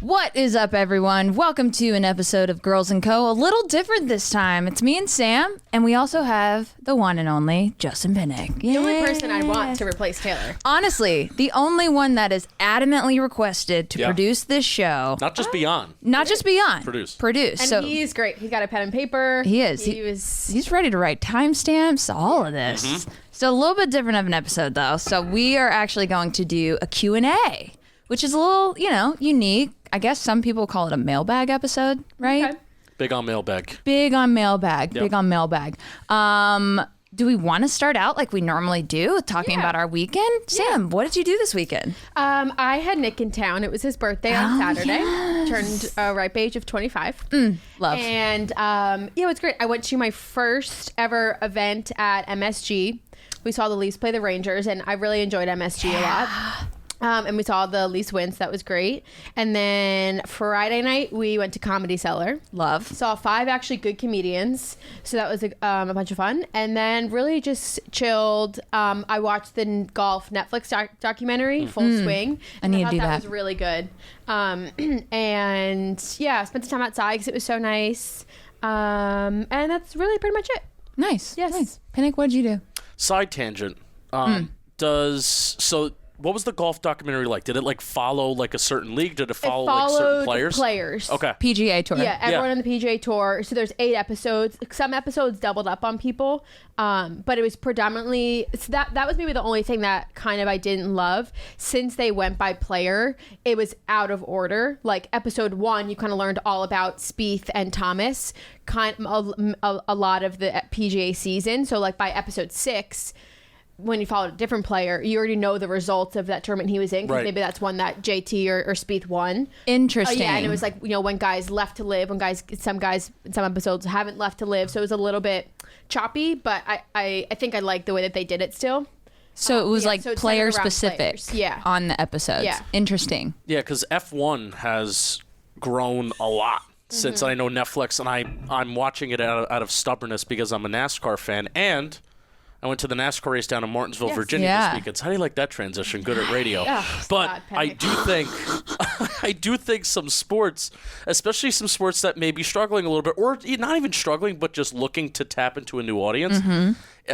What is up, everyone? Welcome to an episode of Girls & Co. A little different this time. It's me and Sam, and we also have the one and only Justin Penik. The only person I want to replace Taylor. Honestly, the only one that is adamantly requested to produce this show. Not just Beyond. Not just Beyond. Produce. And so he's great. He got a pen and paper. He is. He's ready to write timestamps, all of this. Mm-hmm. So a little bit different of an episode, though. So we are actually going to do a Q&A, which is a little, unique. I guess some people call it a mailbag episode, right? Okay. Big on Mailbag. Big on mailbag. Yep. Big on mailbag. Do we want to start out like we normally do, talking about our weekend? Sam, what did you do this weekend? I had Nick in town. It was his birthday on Saturday. Yes. Turned a ripe age of 25. Love. And it was great. I went to my first ever event at MSG. We saw the Leafs play the Rangers, and I really enjoyed MSG a lot. And we saw the Leafs win, so that was great. And then Friday night, we went to Comedy Cellar. Love. Saw 5 actually good comedians, so that was a bunch of fun. And then really just chilled. I watched the golf Netflix documentary, Full Swing. I need to thought do that. that. Was really good. And yeah, spent some time outside because it was so nice. And that's really pretty much it. Nice. Yes. Nice. Penik, what did you do? Side tangent. What was the golf documentary like? Did it follow a certain league? Did it follow certain players? Okay. PGA Tour. Yeah, everyone on the PGA Tour. So there's 8 episodes. Some episodes doubled up on people, but it was predominantly that was maybe the only thing that kind of I didn't love. Since they went by player, it was out of order. Like episode 1, you kind of learned all about Spieth and Thomas, a lot of the PGA season. So by episode 6. When you followed a different player, you already know the results of that tournament he was in, because maybe that's one that JT or Spieth won. Interesting. Yeah, and it was when guys left to live, when some episodes haven't left to live, so it was a little bit choppy, but I think I like the way that they did it still. So it was so it's player centered around specific players. on the episodes. Yeah. Interesting. Yeah, because F1 has grown a lot since I know Netflix, and I'm watching it out of stubbornness because I'm a NASCAR fan, and I went to the NASCAR race down in Martinsville, Virginia this weekend. How do you like that transition? Good at radio. But I do think some sports, especially some sports that may be struggling a little bit, or not even struggling, but just looking to tap into a new audience.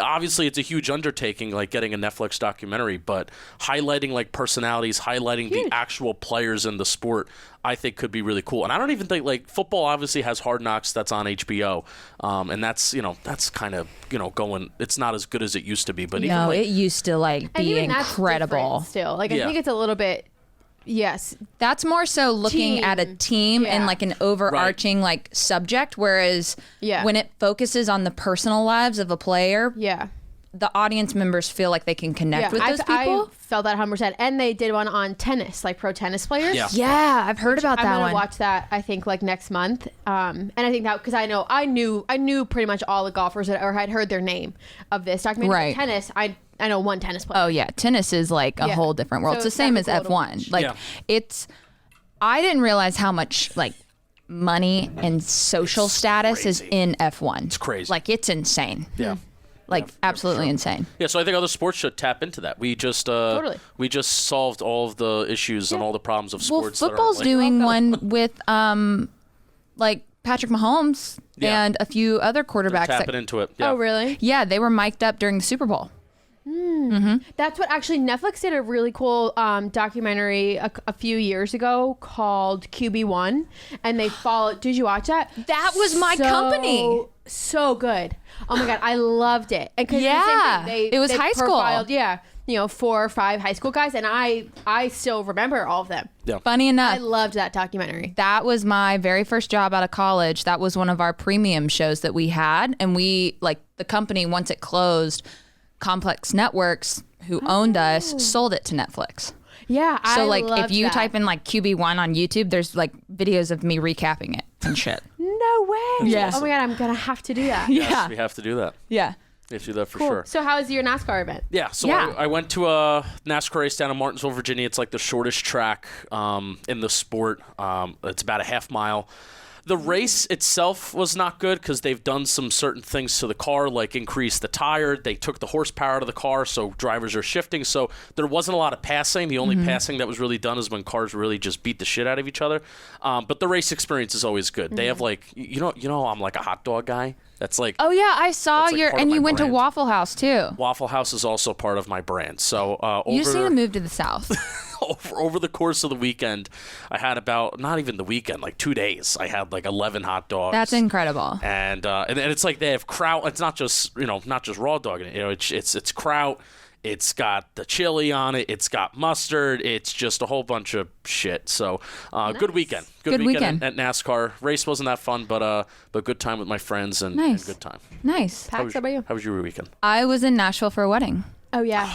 Obviously, it's a huge undertaking, getting a Netflix documentary, but highlighting personalities, highlighting the actual players in the sport, I think could be really cool. And I don't even think football obviously has Hard Knocks that's on HBO, and that's kind of going. It's not as good as it used to be, but no, it used to be incredible. Still, I think it's a little bit. Yes, that's more so looking at a team and an overarching subject, whereas when it focuses on the personal lives of a player, the audience members feel like they can connect with those people. I felt that 100%. And they did one on tennis, pro tennis players. Yeah, I've heard about that one. I'm gonna watch that, I think, next month. And I think that because I knew pretty much all the golfers or had heard their name of this documentary. Right. Tennis, I know one tennis player. Oh yeah, tennis is a whole different world. So it's the same as F1. I didn't realize how much money and social status is in F1. It's crazy. It's insane. Yeah. Absolutely insane. Yeah, so I think other sports should tap into that. We just we just solved all of the issues and all the problems of sports. Well, football's doing one with Patrick Mahomes and a few other quarterbacks. They're tapping into it. Yeah. Oh, really? Yeah, they were mic'd up during the Super Bowl. That's what actually Netflix did a really cool documentary a few years ago called QB1, and they followed. Did you watch that? That was my company. So good. Oh my god, I loved it. And it was high school. Yeah, 4 or 5 high school guys, and I still remember all of them. Yeah. Funny enough, I loved that documentary. That was my very first job out of college. That was one of our premium shows that we had, and we the company, once it closed, Complex Networks, who owned us, sold it to Netflix. Yeah, so I loved if you that. type in QB1 on YouTube, there's videos of me recapping it and shit. No way. Yeah. Oh my god, I'm gonna have to do that. Yes, we have to do that. Yeah. We have to do that for Cool. sure. So how was your NASCAR event? Yeah, so I went to a NASCAR race down in Martinsville, Virginia. It's the shortest track in the sport. It's about a half mile. The race itself was not good because they've done some certain things to the car, like increase the tire. They took the horsepower out of the car, so drivers are shifting. So there wasn't a lot of passing. The only passing that was really done is when cars really just beat the shit out of each other. But the race experience is always good. They have like, you know, I'm like a hot dog guy. That's like, oh yeah, I saw and you went to Waffle House too. Waffle House is also part of my brand. So you just need to move to the South. over the course of the weekend, I had about, not even the weekend, like 2 days, I had like 11 hot dogs. That's incredible. And it's like they have kraut. It's not just raw dog. You know, it's kraut. It's got the chili on it. It's got mustard. It's just a whole bunch of shit. So, nice. Good weekend. Good weekend at NASCAR. Race wasn't that fun, but good time with my friends and good time. Nice. Pax, how about you? How was your weekend? I was in Nashville for a wedding. Oh yeah.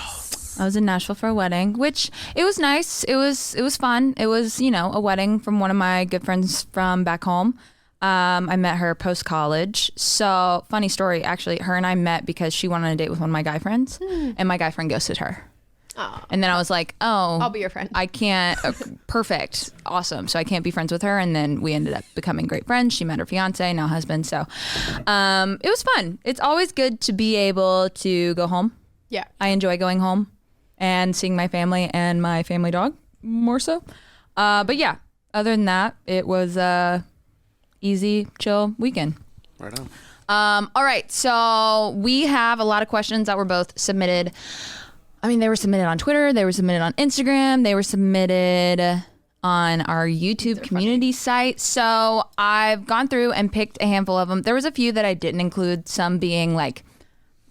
I was in Nashville for a wedding, which it was nice. It was fun. It was, a wedding from one of my good friends from back home. I met her post-college. So, funny story, actually, her and I met because she went on a date with one of my guy friends, and my guy friend ghosted her. Oh. And then I was like, oh. I'll be your friend. I can't. Perfect. Awesome. So I can't be friends with her. And then we ended up becoming great friends. She met her fiance, now husband. So it was fun. It's always good to be able to go home. Yeah. I enjoy going home and seeing my family and my family dog more so. But yeah, other than that, it was easy, chill weekend. Right on. All right. So we have a lot of questions that were both submitted. I mean, they were submitted on Twitter. They were submitted on Instagram. They were submitted on our YouTube community site. So I've gone through and picked a handful of them. There was a few that I didn't include. Some being like,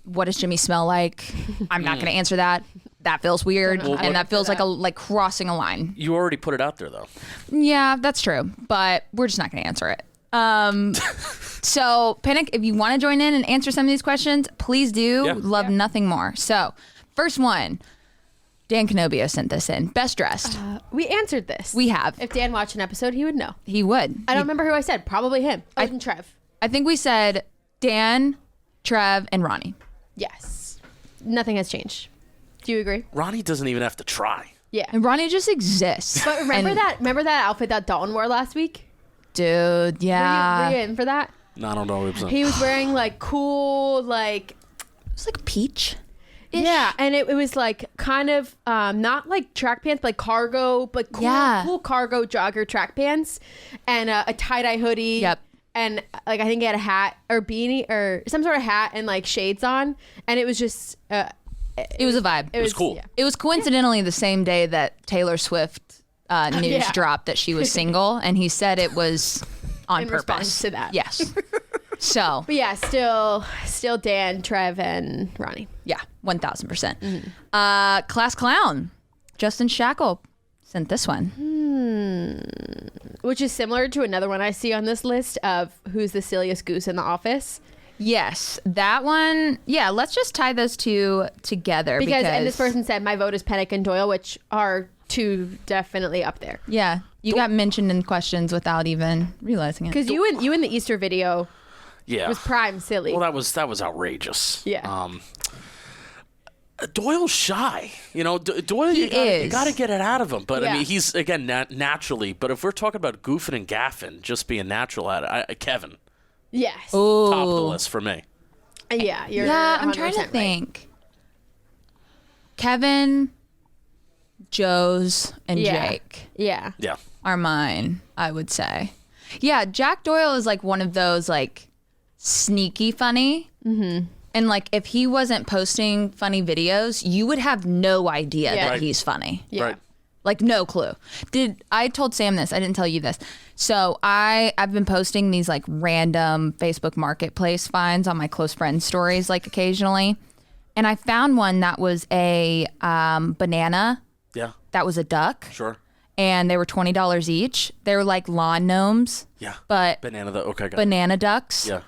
what does Jimmy smell like? I'm not going to answer that. That feels weird, and that feels like crossing a line. You already put it out there, though. Yeah, that's true, but we're just not going to answer it. So, Penik, if you want to join in and answer some of these questions, please do. Yeah. Love nothing more. So, first one, Dan Canobio sent this in. Best dressed. We answered this. We have. If Dan watched an episode, he would know. He would. I don't remember who I said. Probably him. I and Trev. I think we said Dan, Trev, and Ronnie. Yes. Nothing has changed. Do you agree? Ronnie doesn't even have to try. Yeah. And Ronnie just exists. But remember that outfit that Dalton wore last week? Dude, yeah. Were you in for that? No, I don't know. He was wearing like cool, like... It was like peach. Yeah, and it was like kind of not like track pants, but like cargo, but cool cargo jogger track pants, and a tie-dye hoodie. Yep. And like I think he had a hat or beanie or some sort of hat and like shades on, and it was just it was a vibe. It was cool. Yeah. It was coincidentally the same day that Taylor Swift news dropped that she was single, and he said it was on in purpose response to that. Yes. So, but yeah, still Dan, Trev, and Ronnie. Yeah, 1,000%. Class clown, Justin Shackle sent this one. Which is similar to another one I see on this list of who's the silliest goose in the office. Yes, that one. Yeah, let's just tie those two together. Because and this person said, my vote is Penik and Doyle, which are two definitely up there. Yeah, you got mentioned in questions without even realizing it. Because you in the Easter video was prime silly. Well, that was outrageous. Yeah. Doyle's shy. Doyle, you got to get it out of him. But, I mean, he's, again, naturally. But if we're talking about goofing and gaffing, just being natural at it, Kevin. Yes. Ooh. Top of the list for me. Yeah, I'm trying to think. Right. Kevin, Joe's, and Jake. Yeah. Yeah. Are mine, I would say. Yeah, Jack Doyle is like one of those like sneaky funny. Mm-hmm. And like if he wasn't posting funny videos, you would have no idea that he's funny. Yeah. Right. Like no clue. I told Sam this, I didn't tell you this. So I've been posting these like random Facebook Marketplace finds on my close friends stories like occasionally. And I found one that was a banana. Yeah. That was a duck. Sure. And they were $20 each. They were like lawn gnomes. Yeah. But banana ducks. Yeah.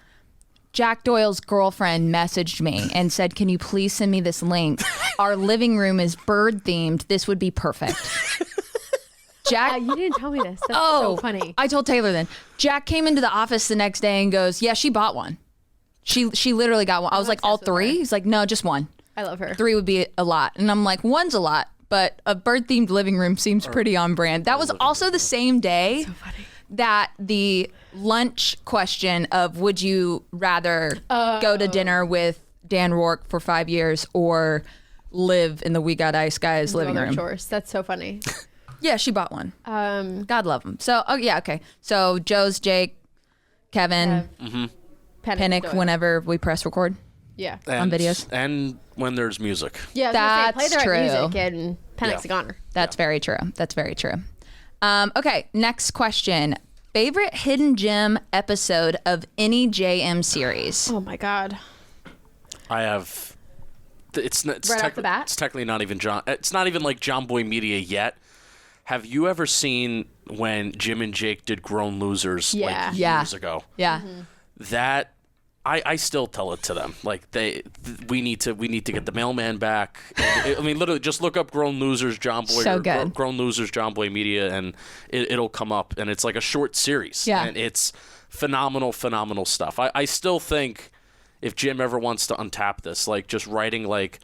Jack Doyle's girlfriend messaged me and said, can you please send me this link? Our living room is bird themed. This would be perfect. Jack, you didn't tell me this. That's so funny. I told Taylor then. Jack came into the office the next day and goes, yeah, she bought one. She literally got one. I was like, all three? He's like, no, just one. I love her. 3 would be a lot. And I'm like, one's a lot, but a bird themed living room seems pretty on brand. That was also the same day that the lunch question of would you rather go to dinner with Dan Rourke for 5 years or live in the We Got Ice Guys living room? Chores. That's so funny. Yeah, she bought one. God love them. So, okay. So Joe's Jake, Kevin, Penik whenever we press record. Yeah. On videos. And when there's music. Yeah, that's play the true. right music and Penik's a goner. That's very true. That's very true. Okay, next question. Favorite hidden gem episode of any JM series? Oh my God. I have. It's right off the bat? It's technically not even John. It's not even like Jomboy Media yet. Have you ever seen when Jim and Jake did Grown Losers like years ago? Yeah. That I still tell it to them. Like we need to get the mailman back. I mean, literally, just look up Grown Losers Jomboy. So good. Grown Losers Jomboy Media, and it'll come up. And it's like a short series. Yeah. And it's phenomenal stuff. I still think if Jim ever wants to untap this, like just writing like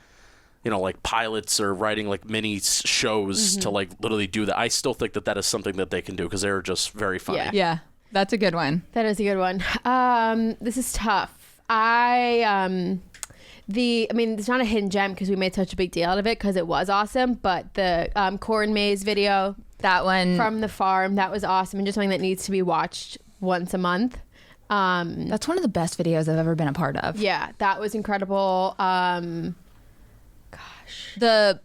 pilots or writing like mini shows to like literally do that. I still think that is something that they can do because they're just very funny. Yeah. That's a good one. That is a good one. This is tough. I mean, it's not a hidden gem because we made such a big deal out of it because it was awesome. But the corn maze video, that one from the farm, that was awesome and just something that needs to be watched once a month. That's one of the best videos I've ever been a part of. Yeah, that was incredible. The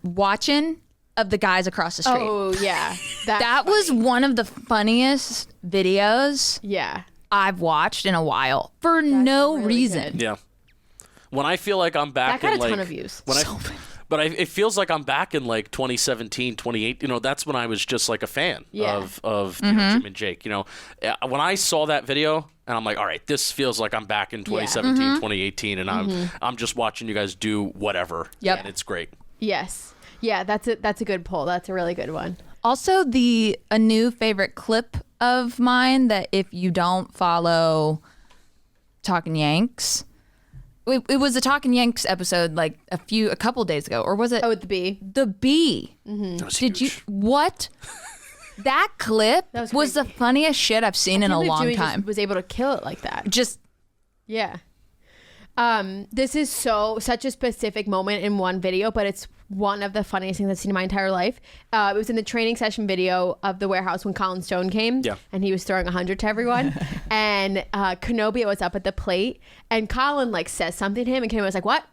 watching of the guys across the street. Oh yeah, that was one of the funniest videos. Yeah, I've watched in a while for no really reason. good. Yeah. When I feel like I'm back that got in a like ton of views. But it feels like I'm back in like 2017, 2018. That's when I was just like a fan of Jim and Jake. When I saw that video and I'm like, all right, this feels like I'm back in 2017, 2018, and I'm just watching you guys do whatever. Yep. And it's great. Yes. Yeah, that's a good poll. That's a really good one. Also, a new favorite clip of mine that if you don't follow Talkin' Yanks. It was a Talkin' Yanks episode like a couple days ago, or was it? Oh, the bee. The bee. That was Did huge. What? That clip was the funniest shit I've seen in a long Jimmy time. Just was able to kill it like that. Yeah. This is such a specific moment in one video, but it's one of the funniest things I've seen in my entire life. It was in the training session video of the warehouse when Colin Stone came, and he was throwing 100 to everyone, and Kenobi was up at the plate, and Colin like says something to him, and Kenobi was like, "What?"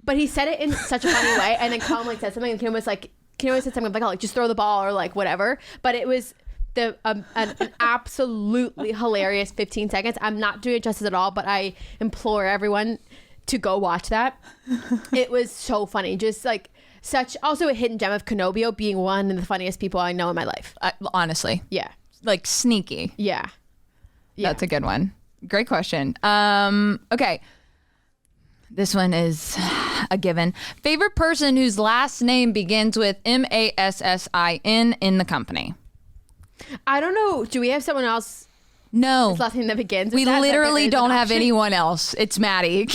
But he said it in such a funny way, and then Colin like said something, and Kenobi said something like, "Oh, like just throw the ball," or like whatever. But it was an absolutely hilarious 15 seconds. I'm not doing it justice at all, but I implore everyone to go watch that. It was so funny. Just like also a hidden gem of Kenobio being one of the funniest people I know in my life. Honestly. Yeah. Like sneaky. Yeah. That's a good one. Great question. Okay. This one is a given. Favorite person whose last name begins with MASSIN in the company? I don't know. Do we have someone else? No. His last name that begins with we that? literally That don't is an have option? anyone else. It's Maddie.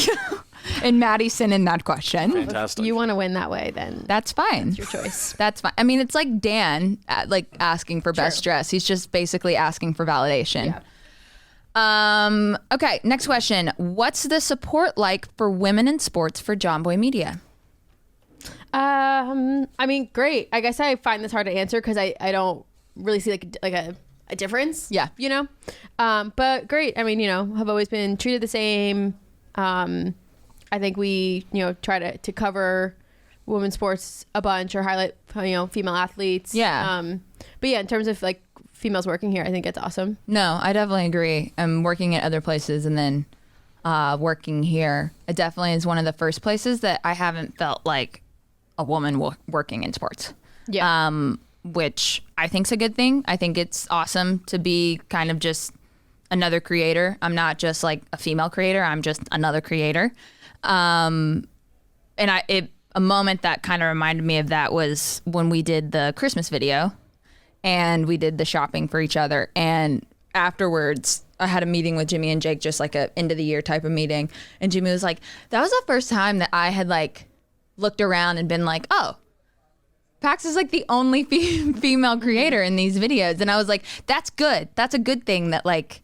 And Maddie sent in that question. Fantastic. You want to win that way, then That's fine. that's your choice. That's fine. I mean, it's like Dan, like asking for best dress. He's just basically asking for validation. Yeah. Okay, next question. What's the support like for women in sports for Jomboy Media? I mean, great. I guess I find this hard to answer because I don't really see like a difference. Yeah. But great. I mean, have always been treated the same. I think we, try to cover women's sports a bunch or highlight, female athletes. Yeah. But yeah, in terms of like females working here, I think it's awesome. No, I definitely agree. I'm working at other places and then working here. It definitely is one of the first places that I haven't felt like a woman working in sports. Yeah. Which I think's a good thing. I think it's awesome to be kind of just another creator. I'm not just like a female creator. I'm just another creator. And a moment that kind of reminded me of that was when we did the Christmas video and we did the shopping for each other. And afterwards, I had a meeting with Jimmy and Jake, just like a end of the year type of meeting. And Jimmy was like, that was the first time that I had like looked around and been like, oh, Pax is like the only female creator in these videos. And I was like, that's good. That's a good thing that like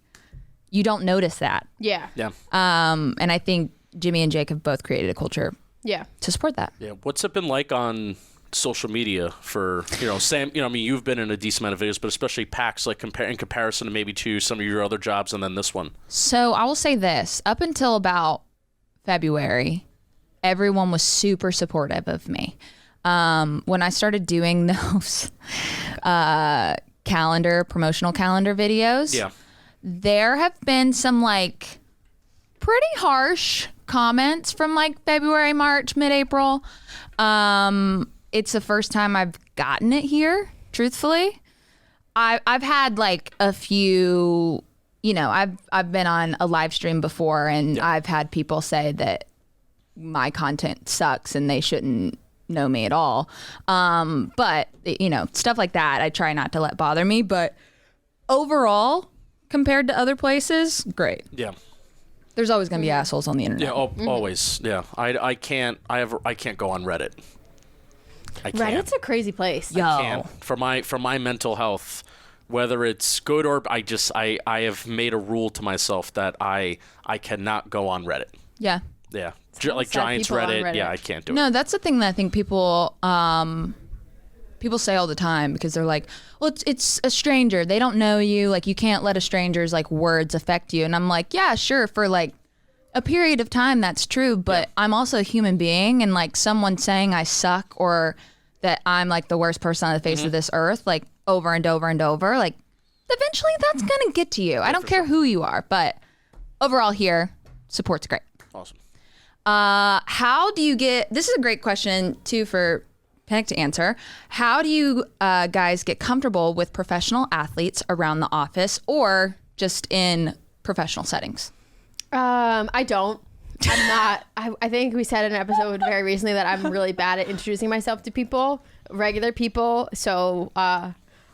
you don't notice that. Yeah. Yeah. And I think Jimmy and Jake have both created a culture to support that. Yeah. What's it been like on social media for, Sam, I mean, you've been in a decent amount of videos, but especially Pax, like in comparison to maybe to some of your other jobs and then this one? So I will say this, up until about February, everyone was super supportive of me. When I started doing those promotional calendar videos, there have been some like pretty harsh comments from like February, March, mid-April. It's the first time I've gotten it here, truthfully. I've had like a few, I've been on a live stream before and I've had people say that my content sucks and they shouldn't know me at all. But, stuff like that, I try not to let bother me. But overall, compared to other places, great. Yeah. There's always going to be assholes on the internet. Yeah, always. Yeah. I can't go on Reddit. I can't. Reddit's a crazy place. Yo. I can't. For my mental health, whether it's good or I have made a rule to myself that I cannot go on Reddit. Yeah. Yeah. Like Giants Reddit. Yeah, I can't do it. No, that's the thing that I think people say all the time because they're like, well, it's a stranger. They don't know you. Like, you can't let a stranger's like words affect you. And I'm like, yeah, sure. For like a period of time, that's true. But I'm also a human being, and like someone saying I suck or that I'm like the worst person on the face of this earth, like over and over and over, like eventually that's going to get to you. I don't care who you are, but overall here, support's great. Awesome. How do you this is a great question too for Penik to answer. How do you guys get comfortable with professional athletes around the office or just in professional settings? I don't. I'm not. I think we said in an episode very recently that I'm really bad at introducing myself to people, regular people. So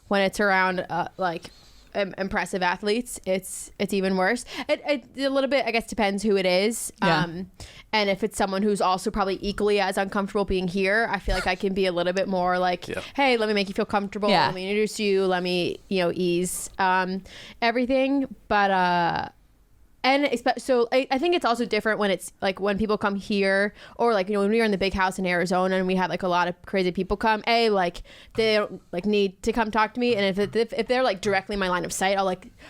when it's around like impressive athletes, it's even worse. It a little bit, I guess, depends who it is. And if it's someone who's also probably equally as uncomfortable being here, I feel like I can be a little bit more like, hey, let me make you feel comfortable. Let me introduce you. Let me, ease everything. But so I think it's also different when it's like when people come here or like, when we were in the big house in Arizona and we had like a lot of crazy people come, like they don't like need to come talk to me. And if they're like directly in my line of sight,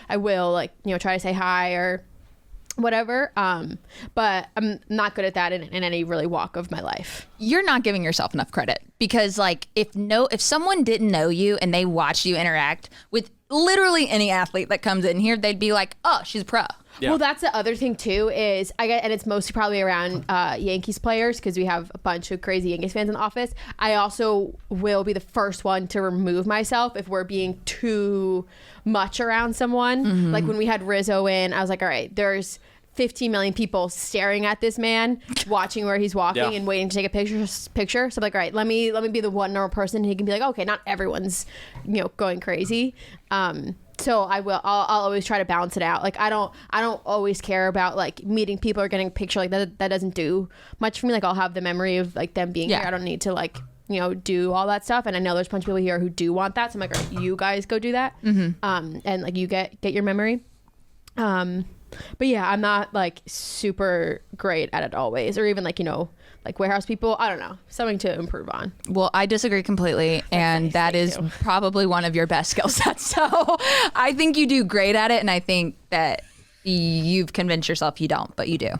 I will try to say hi or whatever. But I'm not good at that in any really walk of my life. You're not giving yourself enough credit because like if someone didn't know you and they watched you interact with literally any athlete that comes in here, they'd be like, oh, she's a pro. Yeah. Well, that's the other thing too is and it's mostly probably around Yankees players because we have a bunch of crazy Yankees fans in the office. I also will be the first one to remove myself if we're being too much around someone. Mm-hmm. Like when we had Rizzo in, I was like, all right, there's 15 million people staring at this man, watching where he's walking and waiting to take a picture. So I'm like, all right, let me be the one normal person. He can be like, okay, not everyone's going crazy. So I'll always try to balance it out. Like I don't always care about like meeting people or getting a picture like that. That doesn't do much for me. Like I'll have the memory of like them being here. I don't need to like do all that stuff. And I know there's a bunch of people here who do want that. So I'm like, all right, you guys go do that. Mm-hmm. And like you get your memory. But yeah, I'm not like super great at it always, or even like like warehouse people. I don't know, something to improve on. Well, I disagree completely, and that is probably one of your best skill sets. So I think you do great at it, and I think that you've convinced yourself you don't, but you do.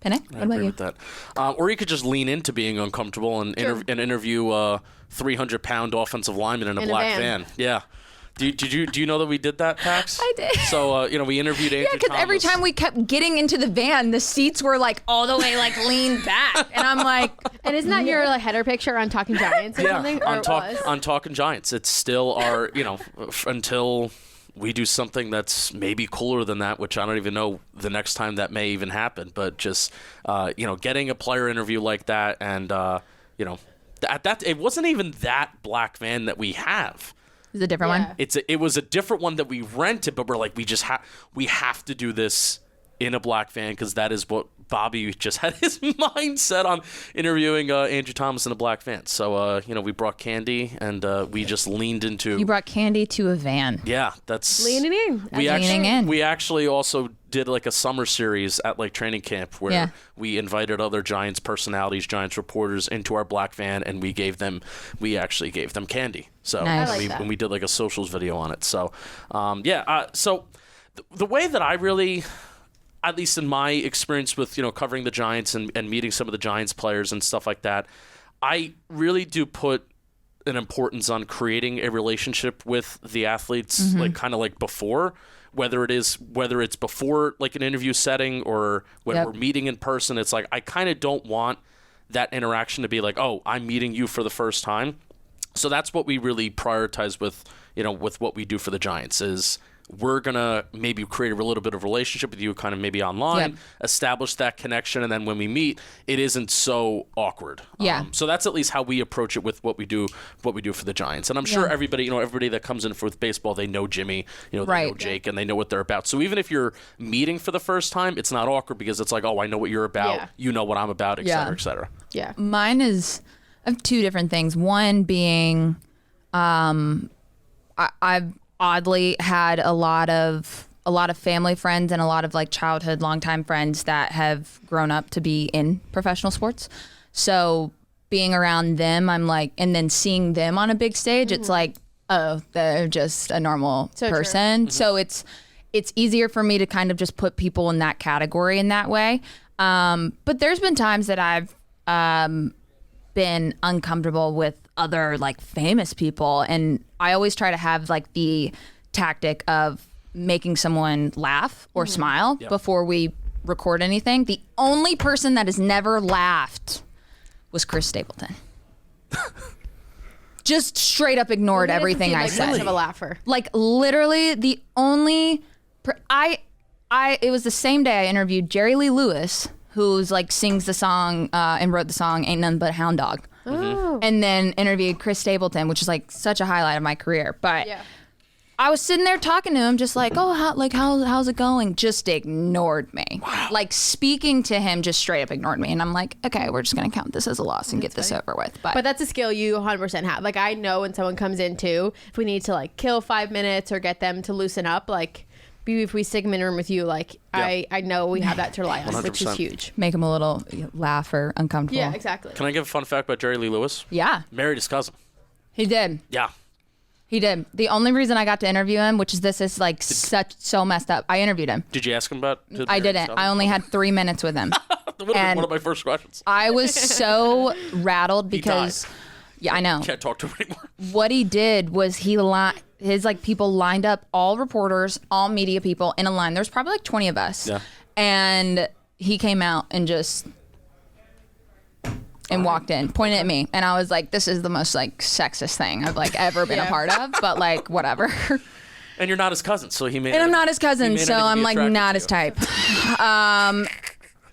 Penik, what about you? With that. Or you could just lean into being uncomfortable and interview a 300-pound offensive lineman in a black van. Yeah. Do you know that we did that, Pax? I did. So we interviewed Andrew. Yeah, because every time we kept getting into the van, the seats were like all the way like leaned back, and I'm like, and isn't that your like header picture on Talking Giants or something? On Talking Giants, it's still our until we do something that's maybe cooler than that, which I don't even know the next time that may even happen. But just getting a player interview like that, and that it wasn't even that black van that we have. Is it a different one? It was a different one that we rented, but we're like, we have to do this in a black van, because that is what Bobby just had his mind set on, interviewing Andrew Thomas in a black van. So, we brought candy, and we just leaned into... You brought candy to a van. Yeah, that's... Leaning in. We actually also did like a summer series at like training camp where we invited other Giants personalities, Giants reporters into our black van, and we actually gave them candy. So nice. we did like a socials video on it. So, so the way that I really... at least in my experience with, covering the Giants and meeting some of the Giants players and stuff like that, I really do put an importance on creating a relationship with the athletes, like kind of like before, whether it's before like an interview setting or when we're meeting in person. It's like, I kind of don't want that interaction to be like, oh, I'm meeting you for the first time. So that's what we really prioritize with what we do for the Giants is, we're going to maybe create a little bit of relationship with you kind of maybe online, establish that connection, and then when we meet, it isn't so awkward. Yeah. So that's at least how we approach it with what we do for the Giants. And I'm sure everybody that comes in with baseball, they know Jimmy, they know Jake, and they know what they're about. So even if you're meeting for the first time, it's not awkward because it's like, oh, I know what you're about, you know what I'm about, et cetera, et cetera. Yeah. Mine is, I have two different things. One being, I've oddly had a lot of family friends and a lot of like childhood longtime friends that have grown up to be in professional sports. So being around them, I'm like, and then seeing them on a big stage, it's like, oh, they're just a normal person. So it's easier for me to kind of just put people in that category in that way. But there's been times that I've been uncomfortable with other like famous people, and I always try to have like the tactic of making someone laugh or smile before we record anything. The only person that has never laughed was Chris Stapleton. Just straight up ignored everything I said. Much of a laugher. Like literally the only it was the same day I interviewed Jerry Lee Lewis, who's like sings the song and wrote the song Ain't Nothing But a Hound Dog. Oh. And then interviewed Chris Stapleton, which is like such a highlight of my career. But I was sitting there talking to him just like, oh, how's it going? Just ignored me. Wow. Like speaking to him just straight up ignored me. And I'm like, okay, we're just going to count this as a loss and get this over with. But that's a skill you 100% have. Like I know when someone comes in too, if we need to like kill 5 minutes or get them to loosen up, like if we stick them in a room with you, like I know we have that to rely on, 100%. which is huge. Make them a little laugh or uncomfortable. Yeah, exactly. Can I give a fun fact about Jerry Lee Lewis? Yeah. Married his cousin. He did. Yeah. He did. The only reason I got to interview him, which is this is like so messed up. I interviewed him. Did you ask him about? I didn't. I only had 3 minutes with him. That would have been one of my first questions. I was so rattled because, yeah, I know. Can't talk to him anymore. What he did was his like people lined up, all reporters, all media people in a line. There's probably like 20 of us. Yeah. And he came out and just walked in, pointed at me, and I was like, this is the most like sexist thing I've like ever been a part of, but like whatever. And you're not his cousin, so he may. And I'm not his cousin, so I'm like not his type.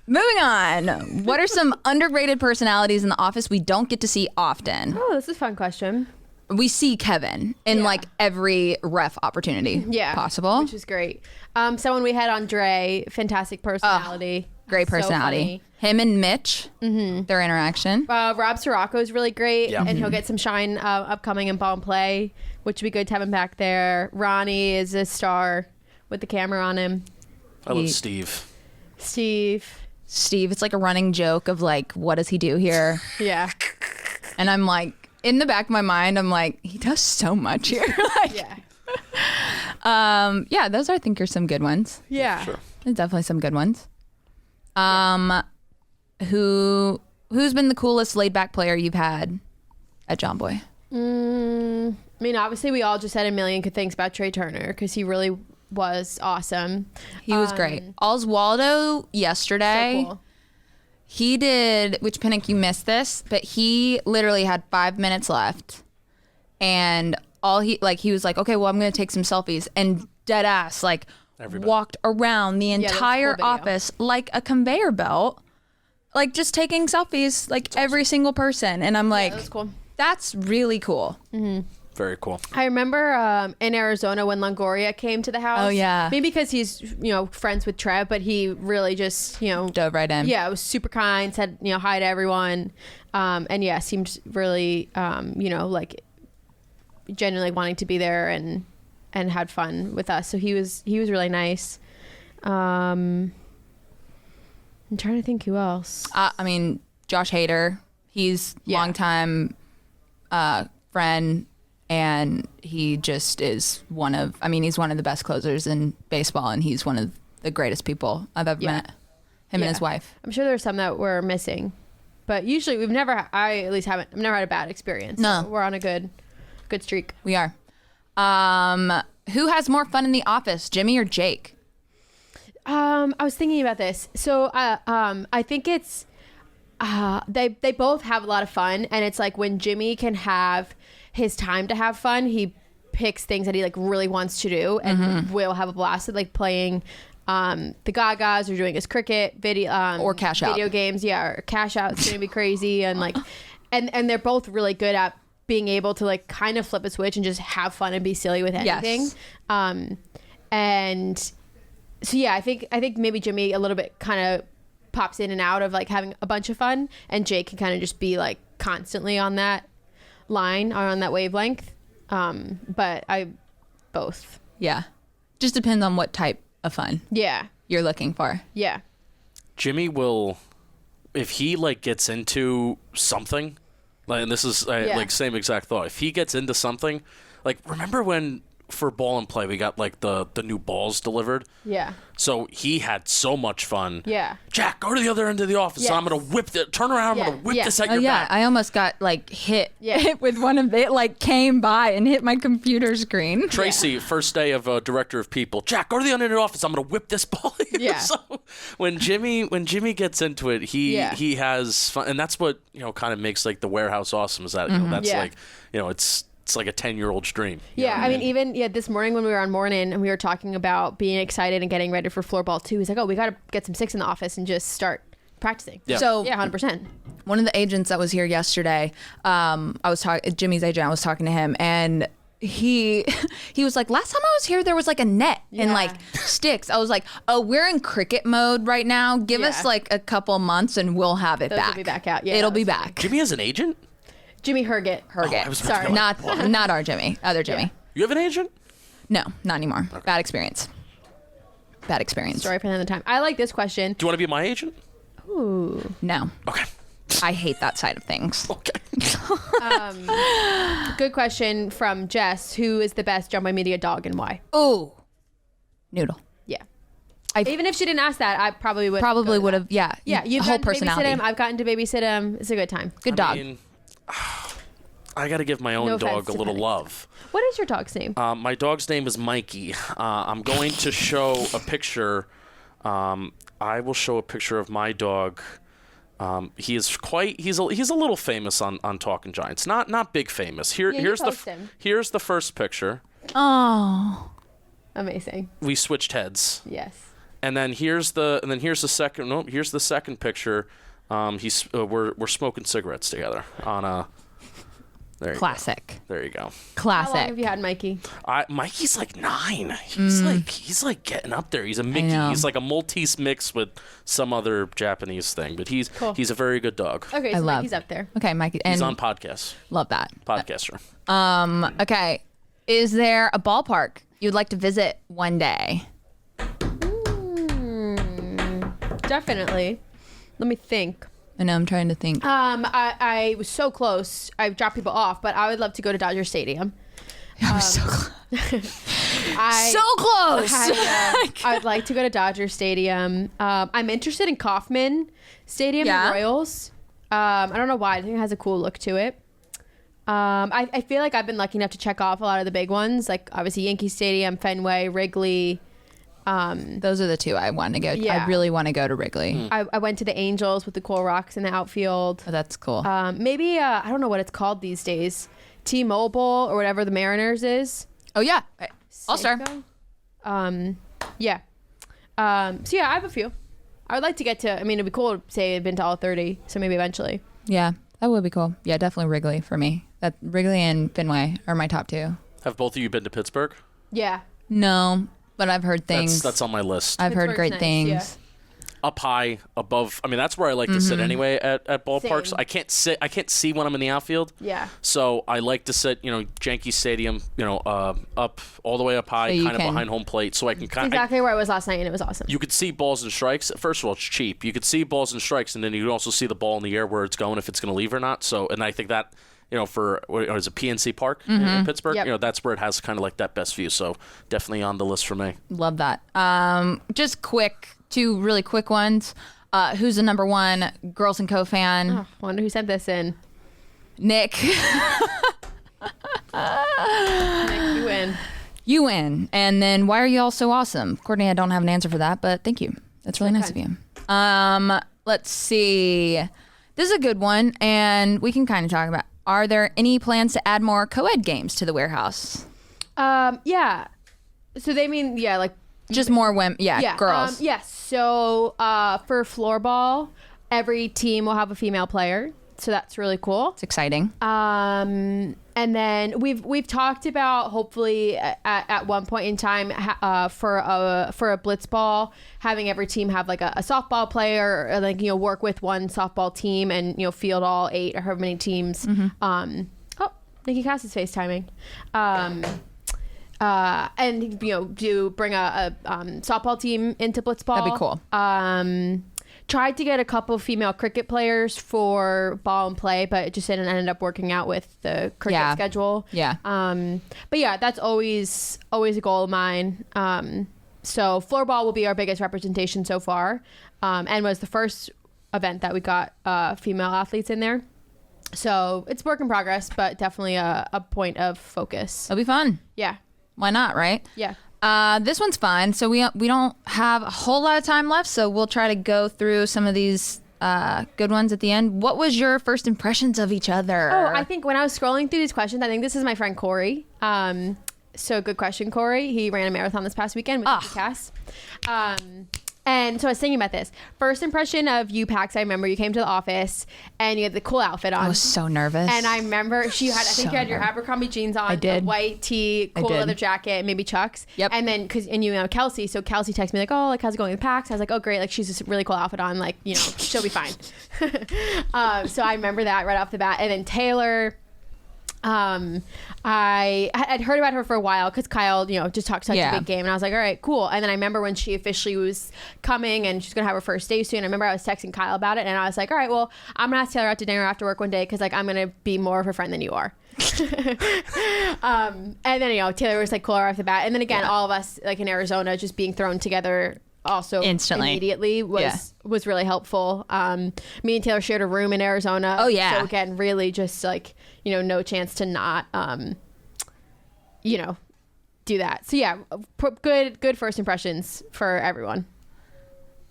Moving on. What are some underrated personalities in The Office we don't get to see often? Oh, this is a fun question. We see Kevin in like every ref opportunity possible. Which is great. Someone we had on Dre, fantastic personality. Great personality. So him and Mitch, their interaction. Rob Sirocco is really great, and he'll get some shine upcoming in Ball and Play, which would be good to have him back there. Ronnie is a star with the camera on him. I love Steve. Steve, it's like a running joke of like, what does he do here? Yeah. And I'm like, in the back of my mind, I'm like, he does so much here. Like, yeah, those I think are some good ones. Yeah. Sure. There's definitely some good ones. Who's been the coolest laid back player you've had at Jomboy? I mean, obviously we all just said a million good things about Trey Turner because he really was awesome. He was great. Oswaldo yesterday. So cool. He did, which Penik, you missed this, but he literally had 5 minutes left, and he was like, okay, well, I'm gonna take some selfies, and dead ass like walked around the entire office like a conveyor belt, like just taking selfies like every single person, and I'm like, that's cool. That's really cool. Very cool. I remember in Arizona when Longoria came to the house. Oh, yeah. Maybe because he's, friends with Trev, but he really just, dove right in. Yeah, it was super kind, said, hi to everyone. And yeah, seemed really, like genuinely wanting to be there and had fun with us. So he was really nice. I'm trying to think who else. Josh Hader. He's longtime friend. And he just is he's one of the best closers in baseball, and he's one of the greatest people I've ever met. Him and his wife. I'm sure there's some that we're missing, but usually I've never had a bad experience. No. So we're on a good streak. We are. Who has more fun in the office, Jimmy or Jake? I was thinking about this. So I think it's they both have a lot of fun, and it's like when Jimmy can have his time to have fun, he picks things that he like really wants to do and will have a blast at, like playing the Gagas or doing his cricket video or cash out video games. Yeah, or cash out is gonna be crazy, and like and they're both really good at being able to like kind of flip a switch and just have fun and be silly with anything. Yes. And so yeah, I think maybe Jimmy a little bit kind of pops in and out of like having a bunch of fun, and Jake can kind of just be like constantly on that line or on that wavelength. But I both. Yeah. Just depends on what type of fun you're looking for. Yeah. Jimmy will, if he like gets into something, like, and this is like same exact thought, if he gets into something, like remember when for Ball and Play we got like the new balls delivered? Yeah. So he had so much fun. Yeah. Jack, go to the other end of the office. Yes. I'm gonna turn around. I'm gonna whip this at your back. I almost got like hit with one of it, like came by and hit my computer screen. Tracy, first day of Director of People. Jack, go to the other end of the office. I'm gonna whip this ball here. Yeah. So when Jimmy gets into it, he has fun, and that's what kind of makes like the warehouse awesome. Is that that's like it's like a 10-year-old's dream. Yeah, I mean, even this morning when we were on Morning and we were talking about being excited and getting ready for floorball 2, he's like, oh, we got to get some six in the office and just start practicing. Yeah. So yeah, 100%. One of the agents that was here yesterday, Jimmy's agent, I was talking to him, and he was like, last time I was here, there was like a net and like sticks. I was like, oh, we're in cricket mode right now. Give us like a couple months and we'll have it back. It'll be back out. Yeah, it'll be back. Jimmy has an agent? Jimmy Herget. Sorry. Not our Jimmy. Other Jimmy. Yeah. You have an agent? No, not anymore. Okay. Bad experience. Story for another time. I like this question. Do you want to be my agent? Ooh. No. Okay. I hate that side of things. Okay. Good question from Jess. Who is the best Jomboy Media dog and why? Ooh. Noodle. Yeah. Even if she didn't ask that, I probably would have. Yeah. Yeah. You've whole gotten to personality. babysit him. I've gotten to babysit him. It's a good time. Good dog. I got to give my own dog a little love. What is your dog's name? My dog's name is Mikey. I'm going to show a picture. I will show a picture of my dog. He's a little famous on Talking Giants. Not big famous. Here's the first picture. Oh. Amazing. We switched heads. Yes. And then here's the second. Nope. Here's the second picture. We're smoking cigarettes together on a. There you Classic. Go. There you go. Classic. How long have you had Mikey? Mikey's like 9. He's like getting up there. He's a Mickey. He's like a Maltese mix with some other Japanese thing, but he's a very good dog. Okay, so Mikey's up there. Okay, Mikey. He's on podcasts. Love that. Podcaster. Okay. Is there a ballpark you'd like to visit one day? Definitely. Let me think. I know, I'm trying to think. I was so close. I've dropped people off, but I would love to go to Dodger Stadium. I was so close. So close. I'd like to go to Dodger Stadium. I'm interested in Kauffman Stadium, the Royals. I don't know why. I think it has a cool look to it. I feel like I've been lucky enough to check off a lot of the big ones, like obviously Yankee Stadium, Fenway, Wrigley. Those are the two I want to go. Yeah. I really want to go to Wrigley. I went to the Angels with the cool rocks in the outfield. Oh, that's cool. Maybe I don't know what it's called these days. T-Mobile or whatever the Mariners is. Oh yeah, All-Star. Yeah. So yeah, I have a few. I would like to get to. I mean, it'd be cool to say I've been to all 30. So maybe eventually. Yeah, that would be cool. Yeah, definitely Wrigley for me. That Wrigley and Fenway are my top 2. Have both of you been to Pittsburgh? Yeah. No, but I've heard things. That's on my list. I've heard great things. Yeah. Up high, above. I mean, that's where I like to sit anyway at ballparks. Same. I can't see when I'm in the outfield. Yeah. So I like to sit, Yankee Stadium, up all the way up high, kind of behind home plate, so I can kind of. Exactly where I was last night, and it was awesome. You could see balls and strikes. First of all, it's cheap. You could see balls and strikes, and then you could also see the ball in the air where it's going, if it's going to leave or not. So, and I think that. For what is it, PNC Park in Pittsburgh? Yep. That's where it has kind of like that best view. So definitely on the list for me. Love that. Just two really quick ones. Who's the number 1 Girls and Co fan? Oh, wonder who sent this in. Nick. Nick, you win. You win. And then why are you all so awesome? Courtney, I don't have an answer for that, but thank you. That's really nice of you. Let's see. This is a good one, and we can kind of talk about. Are there any plans to add more co-ed games to the warehouse? Yeah. So they mean, like. Just more women. Yeah, girls. Yes. So for floorball, every team will have a female player. So that's really cool. It's exciting. And then we've talked about hopefully at one point in time for a blitz ball, having every team have like a softball player, or work with one softball team and field all 8 or however many teams. Nikki Cass is FaceTiming. And do bring a softball team into blitzball. That'd be cool. Tried to get a couple female cricket players for ball and play, but it just didn't end up working out with the cricket schedule. Yeah. But yeah, that's always a goal of mine. So floorball will be our biggest representation so far, and was the first event that we got female athletes in there. So it's work in progress, but definitely a point of focus. It'll be fun. Yeah. Why not, right? Yeah. This one's fine. So we don't have a whole lot of time left, so we'll try to go through some of these good ones at the end. What was your first impressions of each other? Oh, I think when I was scrolling through these questions, I think this is my friend Corey. So good question, Corey. He ran a marathon this past weekend with Cass. And so I was thinking about this. First impression of you, Pax, I remember you came to the office and you had the cool outfit on. I was so nervous. And I remember I think you had your Abercrombie jeans on. I did. A white tee, cool leather jacket, maybe Chucks. Yep. And then, Kelsey. So Kelsey texted me like, oh, like, how's it going with Pax? I was like, oh, great. Like, she's this really cool outfit on. Like, she'll be fine. So I remember that right off the bat. And then Taylor... I had heard about her for a while because Kyle, just talked such a big game, and I was like, all right, cool. And then I remember when she officially was coming and she's gonna have her first day soon. I remember I was texting Kyle about it, and I was like, all right, well, I'm gonna ask Taylor out to dinner after work one day because I'm gonna be more of her friend than you are. And then Taylor was like cooler off the bat, and then again, all of us like in Arizona just being thrown together. Also instantly immediately was really helpful. Me and Taylor shared a room in Arizona. Oh yeah. So again, really just like, no chance to not, do that. So yeah, good first impressions for everyone.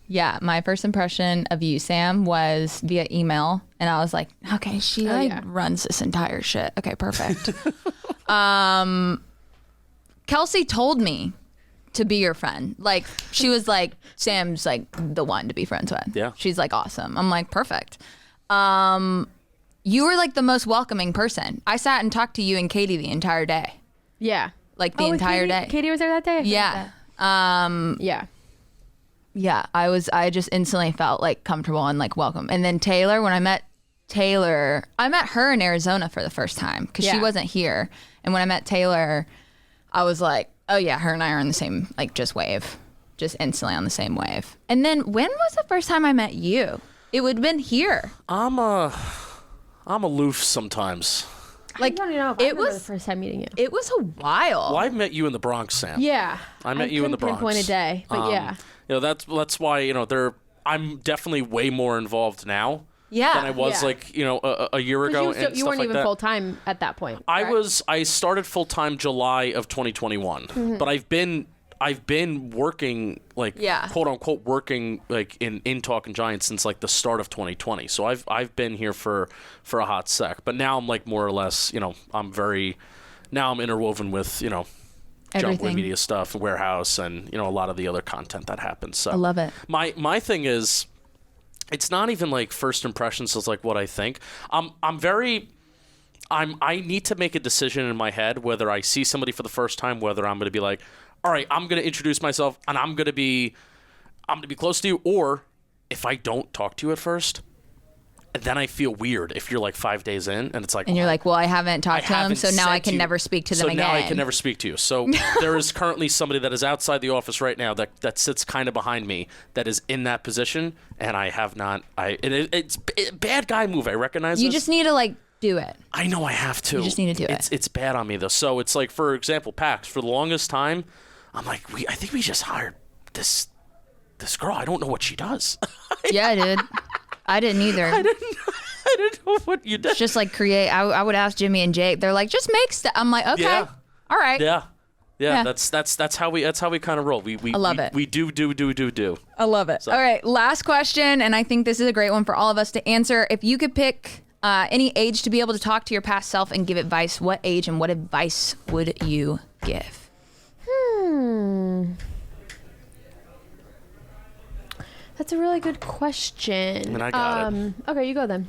Yeah. My first impression of you, Sam, was via email. And I was like, okay, she runs this entire shit. Okay, perfect. Kelsey told me to be your friend. Like, she was like, Sam's like the one to be friends with. Yeah. She's like awesome. I'm like, perfect. You were like the most welcoming person. I sat and talked to you and Katie the entire day. Yeah. Like the entire day. Katie was there that day? Yeah. Yeah. Yeah. I just instantly felt like comfortable and like welcome. And then Taylor, when I met her in Arizona for the first time because she wasn't here. And when I met Taylor, I was like, oh yeah, her and I are on the same, like, just wave. Just instantly on the same wave. And then when was the first time I met you? It would have been here. I'm aloof sometimes. Like, I don't even know if I remember the first time meeting you. It was a while. Well, I met you in the Bronx, Sam. Yeah. I met you in the Bronx. Pinpoint a day, but yeah. That's why, I'm definitely way more involved now. Yeah. Than I was a year ago. You weren't even full time at that point. I started full time July of 2021, but I've been working quote unquote working like in Talking Giants since like the start of 2020. So I've been here for a hot sec, but now I'm like more or less I'm interwoven with Jomboy Media stuff, warehouse, and a lot of the other content that happens. So I love it. My thing is, it's not even like first impressions. It's like what I think. I'm very I need to make a decision in my head whether I see somebody for the first time, whether I'm going to be like, all right, I'm going to introduce myself and I'm going to be close to you, or if I don't talk to you at first, then I feel weird if you're like 5 days in and it's like, and you're like, well, I haven't talked to them, so now I can never speak to them again. So now I can never speak to you. So there is currently somebody that is outside the office right now that sits kind of behind me that is in that position, and I have not. It's a bad guy move. I recognize you this. just need to like do it. I know I have to. You just need to do it. It's bad on me though. So it's like, for example, Pax. For the longest time, I'm like, I think we just hired this girl. I don't know what she does. Yeah, I did. I didn't either. I didn't know what you did. It's just like create. I would ask Jimmy and Jake. They're like, just make stuff. I'm like, okay, all right. Yeah. That's how we kind of roll. We I love it. We do. I love it. So. All right, last question, and I think this is a great one for all of us to answer. If you could pick any age to be able to talk to your past self and give advice, what age and what advice would you give? That's a really good question. And I got it. Okay, you go then.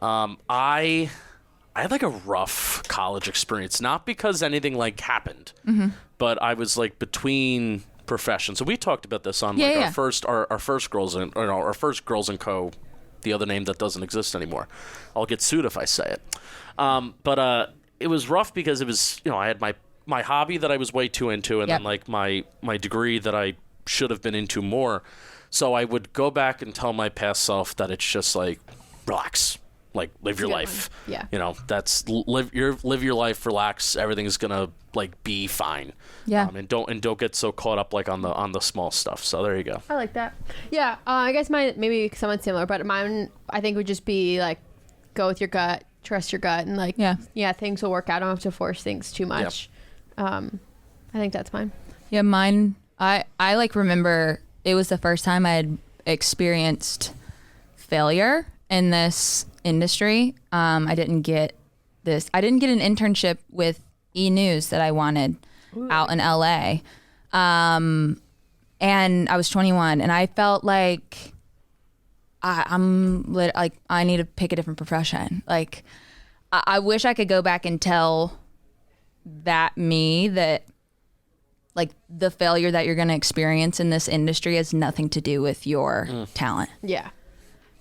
I had like a rough college experience, not because anything like happened, but I was like between professions. So we talked about this on our first Girls and our first Girls and Co. The other name that doesn't exist anymore. I'll get sued if I say it. But it was rough because it was, I had my hobby that I was way too into, and then like my degree that I should have been into more. So I would go back and tell my past self that it's just like, relax, like live your life. Yeah. That's live your life, relax. Everything's gonna like be fine. Yeah. And don't get so caught up like on the small stuff. So there you go. I like that. Yeah. I guess mine maybe somewhat similar, but mine I think would just be like, go with your gut, trust your gut, and like things will work out. I don't have to force things too much. I think that's mine. Yeah, mine. I like remember. It was the first time I had experienced failure in this industry. I didn't get an internship with E! News that I wanted out in LA. And I was 21 and I felt like I need to pick a different profession. Like I wish I could go back and tell that me that like the failure that you're going to experience in this industry has nothing to do with your talent. Yeah.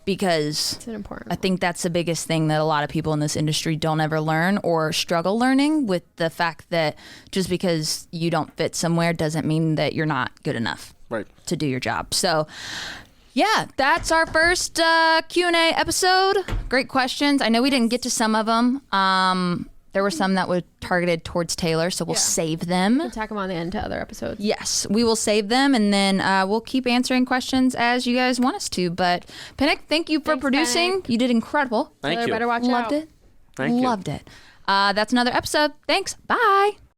Because it's an important I think that's the biggest thing that a lot of people in this industry don't ever learn or struggle learning, with the fact that just because you don't fit somewhere doesn't mean that you're not good enough to do your job. So yeah, that's our first Q&A episode. Great questions. I know we didn't get to some of them. There were some that were targeted towards Taylor, so we'll save them. We'll tack them on the end to other episodes. Yes, we will save them, and then we'll keep answering questions as you guys want us to. But Penik, thank you for producing. Penik. You did incredible. Thank you. Better watch Loved out. it. Thank you. Loved it. That's another episode. Thanks. Bye.